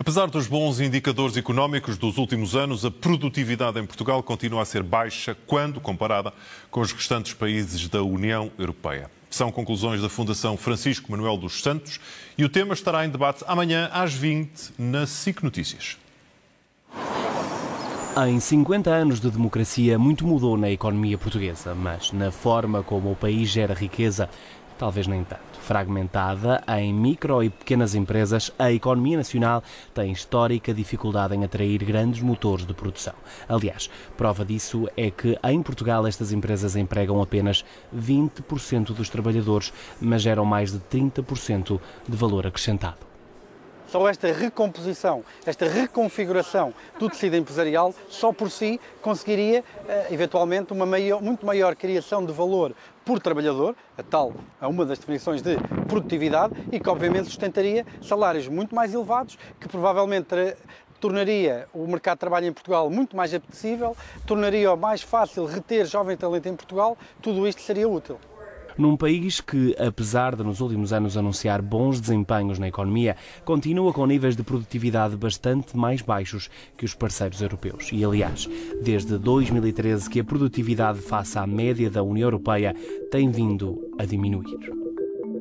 Apesar dos bons indicadores económicos dos últimos anos, a produtividade em Portugal continua a ser baixa quando comparada com os restantes países da União Europeia. São conclusões da Fundação Francisco Manuel dos Santos e o tema estará em debate amanhã às 20 na SIC Notícias. Em 50 anos de democracia, muito mudou na economia portuguesa, mas na forma como o país gera riqueza, talvez nem tanto. Fragmentada em micro e pequenas empresas, a economia nacional tem histórica dificuldade em atrair grandes motores de produção. Aliás, prova disso é que em Portugal estas empresas empregam apenas 20% dos trabalhadores, mas geram mais de 30% de valor acrescentado. Só esta recomposição, esta reconfiguração do tecido empresarial, só por si, conseguiria, eventualmente, uma muito maior criação de valor por trabalhador, uma das definições de produtividade, e que, obviamente, sustentaria salários muito mais elevados, que provavelmente tornaria o mercado de trabalho em Portugal muito mais apetecível, tornaria mais fácil reter jovem talento em Portugal. Tudo isto seria útil. Num país que, apesar de nos últimos anos anunciar bons desempenhos na economia, continua com níveis de produtividade bastante mais baixos que os parceiros europeus. E, aliás, desde 2013 que a produtividade face à média da União Europeia tem vindo a diminuir.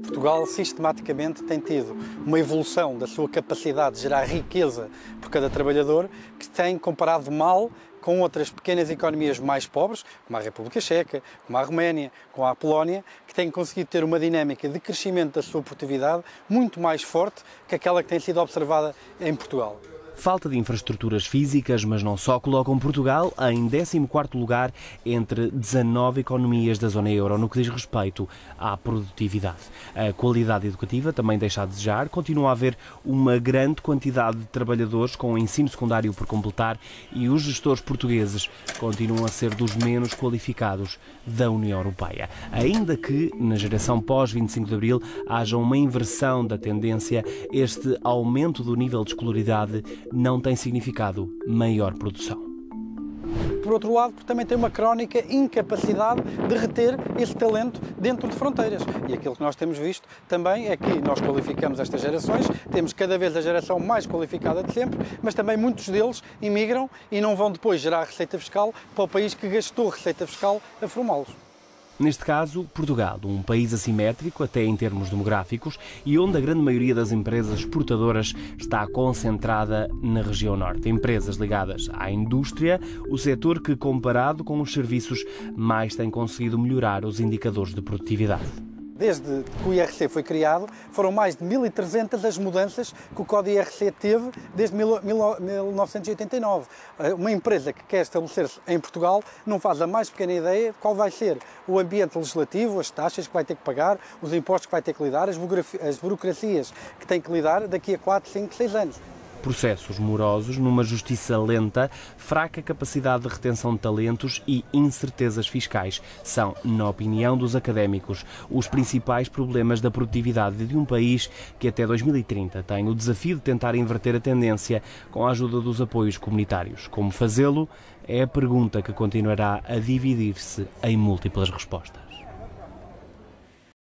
Portugal sistematicamente tem tido uma evolução da sua capacidade de gerar riqueza por cada trabalhador que tem comparado mal com outras pequenas economias mais pobres, como a República Checa, como a Roménia, como a Polónia, que têm conseguido ter uma dinâmica de crescimento da sua produtividade muito mais forte que aquela que tem sido observada em Portugal. Falta de infraestruturas físicas, mas não só, colocam Portugal em 14º lugar entre 19 economias da zona euro no que diz respeito à produtividade. A qualidade educativa também deixa a desejar, continua a haver uma grande quantidade de trabalhadores com o ensino secundário por completar e os gestores portugueses continuam a ser dos menos qualificados da União Europeia. Ainda que na geração pós-25 de Abril haja uma inversão da tendência, este aumento do nível de escolaridade não tem significado maior produção. Por outro lado, porque também tem uma crónica incapacidade de reter esse talento dentro de fronteiras. E aquilo que nós temos visto também é que nós qualificamos estas gerações, temos cada vez a geração mais qualificada de sempre, mas também muitos deles imigram e não vão depois gerar receita fiscal para o país que gastou receita fiscal a formá-los. Neste caso, Portugal, um país assimétrico, até em termos demográficos, e onde a grande maioria das empresas exportadoras está concentrada na região norte. Empresas ligadas à indústria, o setor que, comparado com os serviços, mais tem conseguido melhorar os indicadores de produtividade. Desde que o IRC foi criado, foram mais de 1.300 as mudanças que o Código IRC teve desde 1989. Uma empresa que quer estabelecer-se em Portugal não faz a mais pequena ideia de qual vai ser o ambiente legislativo, as taxas que vai ter que pagar, os impostos que vai ter que lidar, as burocracias que tem que lidar daqui a 4, 5, 6 anos. Processos morosos, numa justiça lenta, fraca capacidade de retenção de talentos e incertezas fiscais são, na opinião dos académicos, os principais problemas da produtividade de um país que até 2030 tem o desafio de tentar inverter a tendência com a ajuda dos apoios comunitários. Como fazê-lo é a pergunta que continuará a dividir-se em múltiplas respostas.